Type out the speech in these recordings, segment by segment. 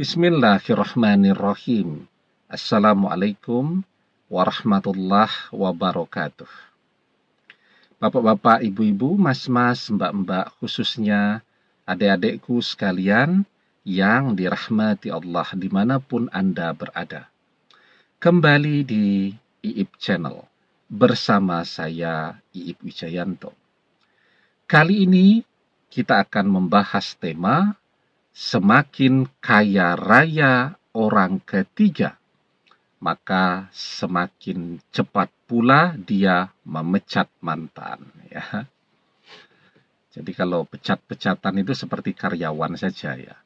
Bismillahirrahmanirrahim. Assalamualaikum warahmatullahi wabarakatuh. Bapak-bapak, ibu-ibu, mas-mas, mbak-mbak, khususnya adik-adikku sekalian yang dirahmati Allah dimanapun Anda berada. Kembali di IIP Channel bersama saya IIP Wijayanto. Kali ini kita akan membahas tema semakin kaya raya orang ketiga, maka semakin cepat pula dia memecat mantan. Ya. Jadi kalau pecat-pecatan itu seperti karyawan saja ya.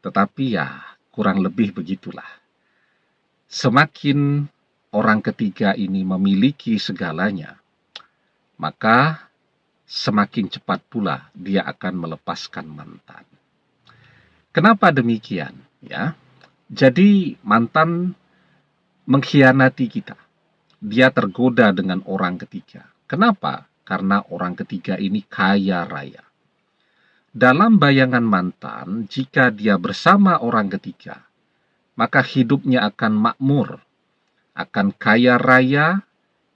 Tetapi ya kurang lebih begitulah. Semakin orang ketiga ini memiliki segalanya, maka semakin cepat pula dia akan melepaskan mantan. Kenapa demikian? Ya, jadi mantan mengkhianati kita. Dia tergoda dengan orang ketiga. Kenapa? Karena orang ketiga ini kaya raya. Dalam bayangan mantan, jika dia bersama orang ketiga, maka hidupnya akan makmur, akan kaya raya,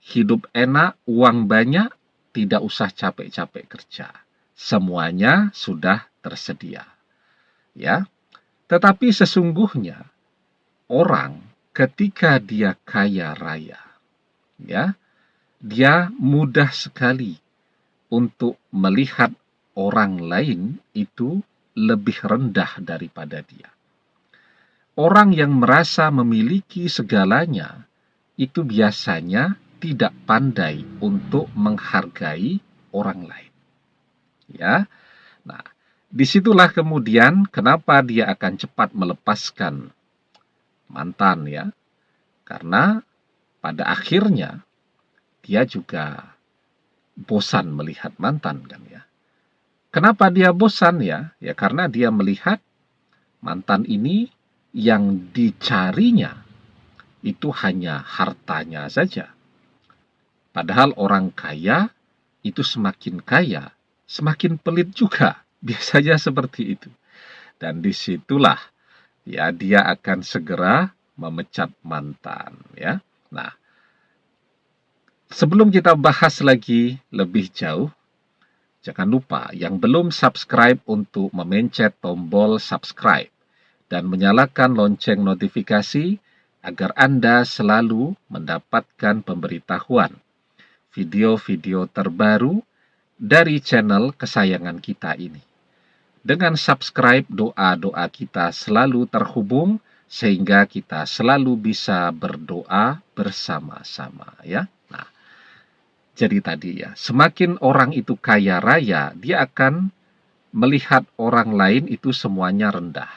hidup enak, uang banyak, tidak usah capek-capek kerja. Semuanya sudah tersedia. Ya. Tetapi sesungguhnya orang ketika dia kaya raya, ya, dia mudah sekali untuk melihat orang lain itu lebih rendah daripada dia. Orang yang merasa memiliki segalanya itu biasanya tidak pandai untuk menghargai orang lain. Ya. Nah, disitulah kemudian kenapa dia akan cepat melepaskan mantan ya. Karena pada akhirnya dia juga bosan melihat mantan kan ya. Kenapa dia bosan ya? Ya karena dia melihat mantan ini yang dicarinya itu hanya hartanya saja. Padahal orang kaya itu semakin kaya, semakin pelit juga. Biasanya seperti itu. Dan disitulah ya dia akan segera memecat mantan ya. Nah, sebelum kita bahas lagi lebih jauh, jangan lupa yang belum subscribe untuk memencet tombol subscribe dan menyalakan lonceng notifikasi agar Anda selalu mendapatkan pemberitahuan video-video terbaru dari channel kesayangan kita ini. Dengan subscribe, doa-doa kita selalu terhubung sehingga kita selalu bisa berdoa bersama-sama ya. Nah, jadi tadi ya, semakin orang itu kaya raya, dia akan melihat orang lain itu semuanya rendah.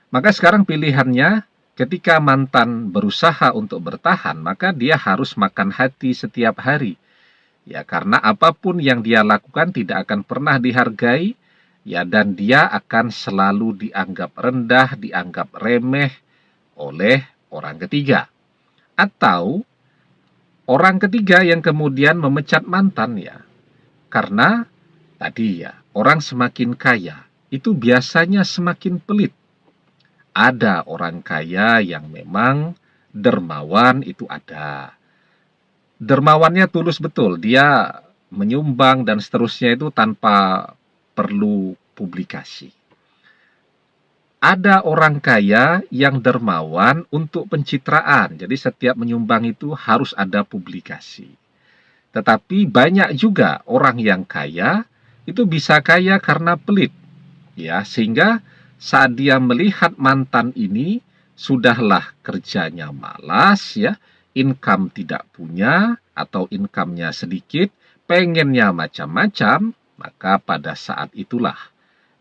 Maka sekarang pilihannya, ketika mantan berusaha untuk bertahan, maka dia harus makan hati setiap hari. Ya, karena apapun yang dia lakukan tidak akan pernah dihargai, ya, dan dia akan selalu dianggap rendah, dianggap remeh oleh orang ketiga. Atau orang ketiga yang kemudian memecat mantan ya. Karena tadi ya, orang semakin kaya, itu biasanya semakin pelit. Ada orang kaya yang memang dermawan itu ada. Dermawannya tulus betul, dia menyumbang dan seterusnya itu tanpa perlu publikasi. Ada orang kaya yang dermawan untuk pencitraan, jadi setiap menyumbang itu harus ada publikasi. Tetapi banyak juga orang yang kaya itu bisa kaya karena pelit, ya, sehingga saat dia melihat mantan ini sudahlah kerjanya malas, ya, income tidak punya atau income-nya sedikit, pengennya macam-macam, maka pada saat itulah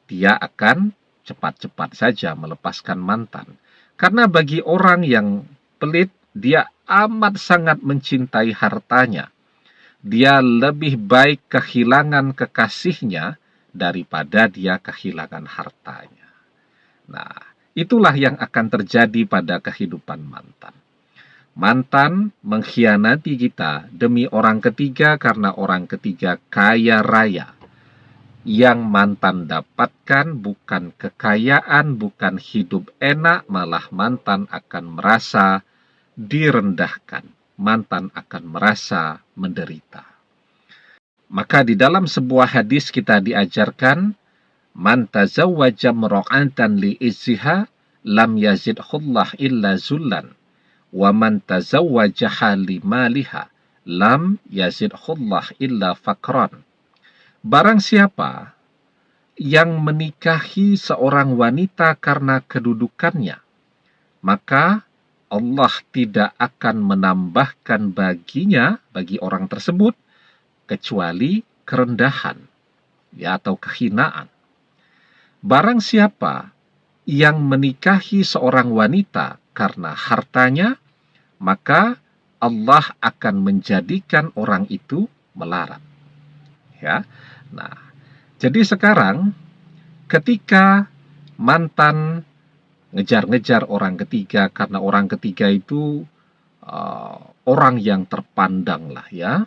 dia akan cepat-cepat saja melepaskan mantan. Karena bagi orang yang pelit, dia amat sangat mencintai hartanya. Dia lebih baik kehilangan kekasihnya daripada dia kehilangan hartanya. Nah, itulah yang akan terjadi pada kehidupan mantan. Mantan mengkhianati kita demi orang ketiga karena orang ketiga kaya raya. Yang mantan dapatkan bukan kekayaan, bukan hidup enak, malah mantan akan merasa direndahkan. Mantan akan merasa menderita. Maka di dalam sebuah hadis kita diajarkan, man tazawwaja mra'atan li izziha lam yazidhullah illa zullan, wa man tazawwajaha li maliha lam yazidhullah illa faqran. Barang siapa yang menikahi seorang wanita karena kedudukannya, maka Allah tidak akan menambahkan baginya, bagi orang tersebut, kecuali kerendahan, ya, atau kehinaan. Barang siapa yang menikahi seorang wanita karena hartanya, maka Allah akan menjadikan orang itu melarat. Ya. Nah, jadi sekarang ketika mantan ngejar-ngejar orang ketiga, karena orang ketiga itu orang yang terpandang lah ya,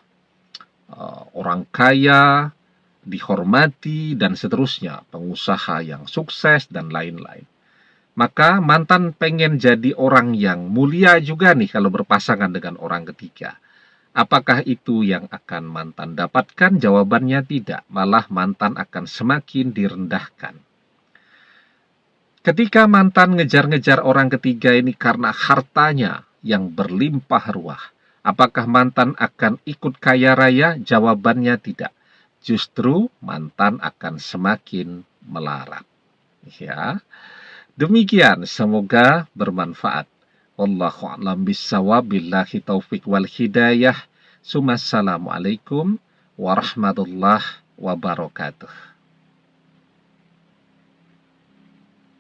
orang kaya, dihormati, dan seterusnya, pengusaha yang sukses, dan lain-lain. Maka mantan pengen jadi orang yang mulia juga nih kalau berpasangan dengan orang ketiga. Apakah itu yang akan mantan dapatkan? Jawabannya tidak, malah mantan akan semakin direndahkan. Ketika mantan ngejar-ngejar orang ketiga ini karena hartanya yang berlimpah ruah, apakah mantan akan ikut kaya raya? Jawabannya tidak. Justru mantan akan semakin melarat. Ya, demikian, semoga bermanfaat. Wallahu a'lam bishawab, billahi taufik wal hidayah. Assalamualaikum warahmatullahi wabarakatuh.